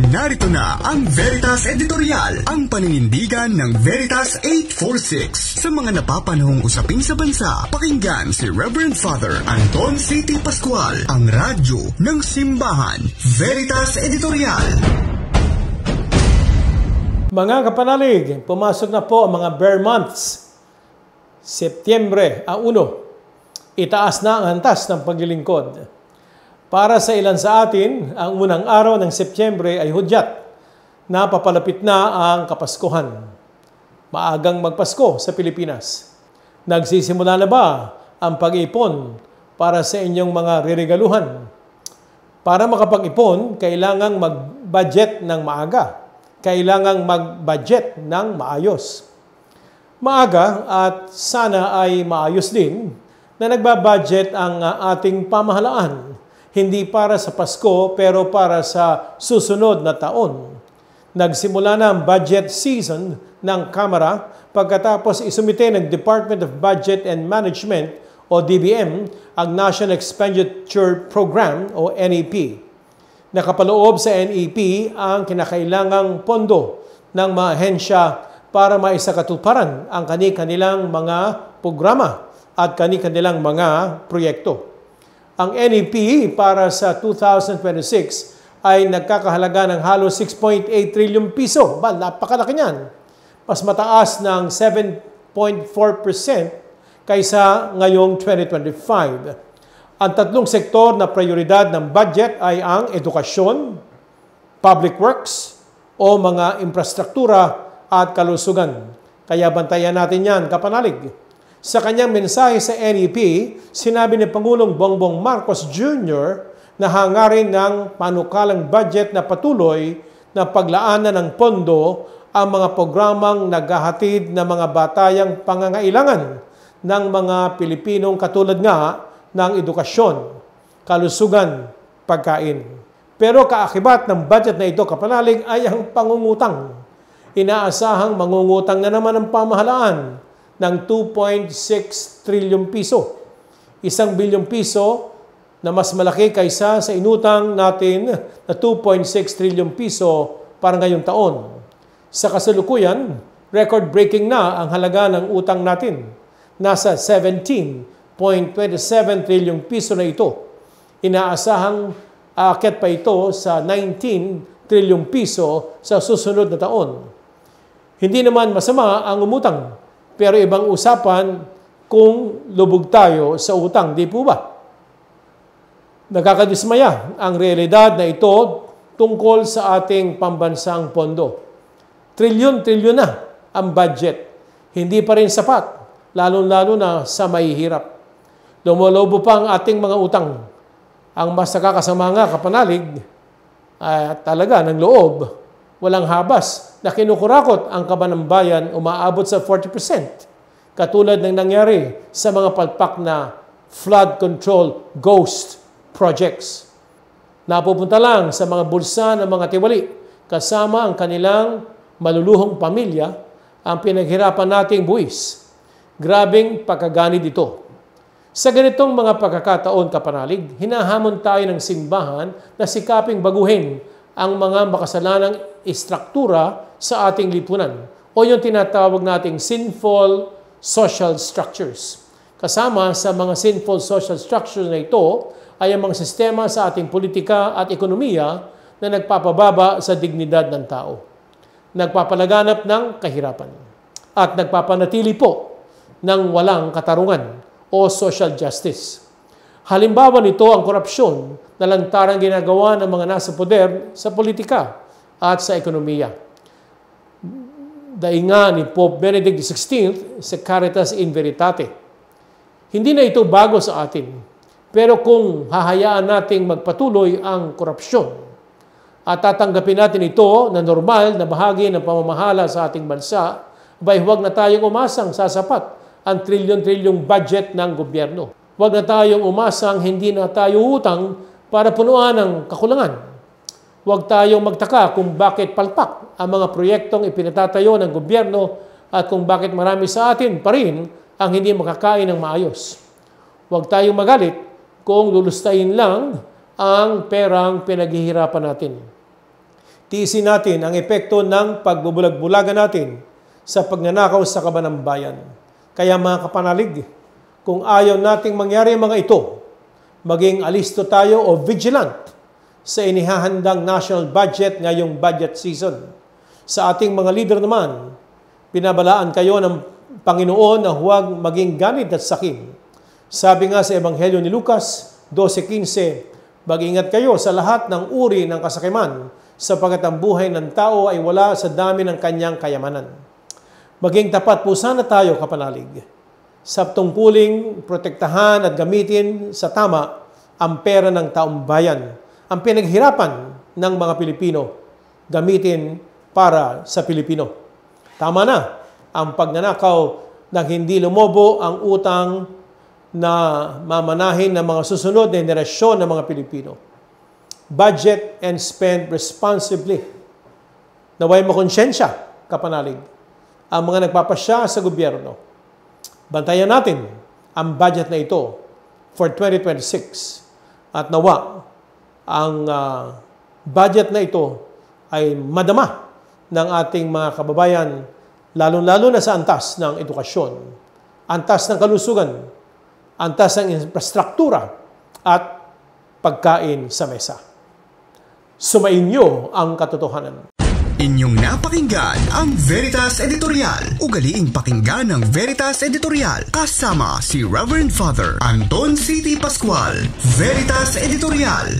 Narito na ang Veritas Editorial, ang paninindigan ng Veritas 846. Sa mga napapanahong usapin sa bansa, pakinggan si Reverend Father Anton C.T. Pascual, ang radyo ng simbahan. Veritas Editorial. Mga kapanalig, pumasok na po ang mga bear months. Setyembre ang 1. Itaas na ang antas ng paglilingkod. Para sa ilan sa atin, ang unang araw ng Setyembre ay hudyat na papalapit na ang Kapaskuhan. Maagang magpasko sa Pilipinas. Nagsisimula na ba ang pag-ipon para sa inyong mga reregaluhan? Para makapag-ipon, kailangang mag-budget ng maaga. Kailangang mag-budget ng maayos. Maaga at sana ay maayos din na nagbabudget ang ating pamahalaan. Hindi para sa Pasko pero para sa susunod na taon. Nagsimula na ang budget season ng Kamara pagkatapos isumite ng Department of Budget and Management o DBM ang National Expenditure Program o NEP. Nakapaloob sa NEP ang kinakailangang pondo ng mga ahensya para maisakatuparan ang kani-kanilang mga programa at kani-kanilang mga proyekto. Ang NEP para sa 2026 ay nagkakahalaga ng halos 6.8 trillion piso. Napakalaki niyan. Mas mataas ng 7.4% kaysa ngayong 2025. Ang tatlong sektor na prioridad ng budget ay ang edukasyon, public works, o mga infrastruktura at kalusugan. Kaya bantayan natin yan, kapanalig. Sa kanyang mensahe sa NEP, sinabi ni Pangulong Bongbong Marcos Jr. na hangarin ng panukalang budget na patuloy na paglaanan ng pondo ang mga programang naghahatid ng mga batayang pangangailangan ng mga Pilipinong katulad nga ng edukasyon, kalusugan, pagkain. Pero kaakibat ng budget na ito, kapanalig, ay ang pangungutang. Inaasahang mangungutang na naman ang pamahalaan ng 2.6 trillion piso. 1 bilyong piso na mas malaki kaysa sa inutang natin na 2.6 trillion piso para ngayong taon. Sa kasalukuyan, record-breaking na ang halaga ng utang natin. Nasa 17.27 trillion piso na ito. Inaasahang aakyat pa ito sa 19 trillion piso sa susunod na taon. Hindi naman masama ang umutang. Pero ibang usapan kung lubog tayo sa utang, di po ba? Nakakadismaya ang realidad na ito tungkol sa ating pambansang pondo. Trilyon-trilyon na ang budget. Hindi pa rin sapat, lalo-lalo na sa mahihirap. Lumolobo pa ang ating mga utang. Ang mas nakakasama nga, kapanalig, talaga ng loob, walang habas na kinukurakot ang kaban ng bayan umaabot sa 40%. Katulad ng nangyari sa mga palpak na flood control ghost projects. Napupunta lang sa mga bulsa ng mga tiwali kasama ang kanilang maluluhong pamilya ang pinaghirapan nating buwis. Grabing pagkaganid ito. Sa ganitong mga pagkakataon, kapanalig, hinahamon tayo ng simbahan na sikaping baguhin ang mga makasalanang istruktura sa ating lipunan o yung tinatawag nating sinful social structures. Kasama sa mga sinful social structures na ito ay ang mga sistema sa ating politika at ekonomiya na nagpapababa sa dignidad ng tao, nagpapalaganap ng kahirapan, at nagpapanatili po ng walang katarungan o social justice. Halimbawa nito ang korupsyon na lantarang ginagawa ng mga nasa poder sa politika at sa ekonomiya. Dainga ni Pope Benedict XVI sa Caritas in Veritate. Hindi na ito bago sa atin, pero kung hahayaan nating magpatuloy ang korupsyon at tatanggapin natin ito na normal na bahagi ng pamamahala sa ating bansa, huwag na tayong umasang sasapat ang trilyon-trilyong budget ng gobyerno. Huwag na tayong umasang hindi na tayo utang para punuan ang kakulangan. Huwag tayong magtaka kung bakit palpak ang mga proyektong ipinatatayo ng gobyerno at kung bakit marami sa atin pa rin ang hindi makakain ng maayos. Huwag tayong magalit kung lulustayin lang ang perang pinaghihirapan natin. tiisin natin ang epekto ng pagbubulag-bulagan natin sa pagnanakaw sa kaban ng bayan. Kaya mga kapanalig, kung ayaw nating mangyari ang mga ito, maging alisto tayo o vigilant sa inihahandang national budget ngayong budget season. Sa ating mga leader naman, pinabalaan kayo ng Panginoon na huwag maging ganit at sakim. Sabi nga sa Ebanghelyo ni Lucas 12:15, mag-ingat kayo sa lahat ng uri ng kasakiman, sapagkat ang buhay ng tao ay wala sa dami ng kanyang kayamanan. Maging tapat po sana tayo, kapanalig, sa tungkuling protektahan at gamitin sa tama ang pera ng taong bayan, ang pinaghirapan ng mga Pilipino, gamitin para sa Pilipino. Tama na ang pagnanakaw nang hindi lumobo ang utang na mamanahin ng mga susunod na henerasyon ng mga Pilipino. Budget and spend responsibly. Naway makonsensya, kapanalig, ang mga nagpapasya sa gobyerno. Bantayan natin ang budget na ito for 2026 at nawa ang budget na ito ay madama ng ating mga kababayan, lalo-lalo na sa antas ng edukasyon, antas ng kalusugan, antas ng infrastruktura at pagkain sa mesa. Sumainyo ang katotohanan. Inyong napakinggan ang Veritas Editorial. Ugaliing pakinggan ng Veritas Editorial kasama si Reverend Father Anton C.T. Pascual. Veritas Editorial.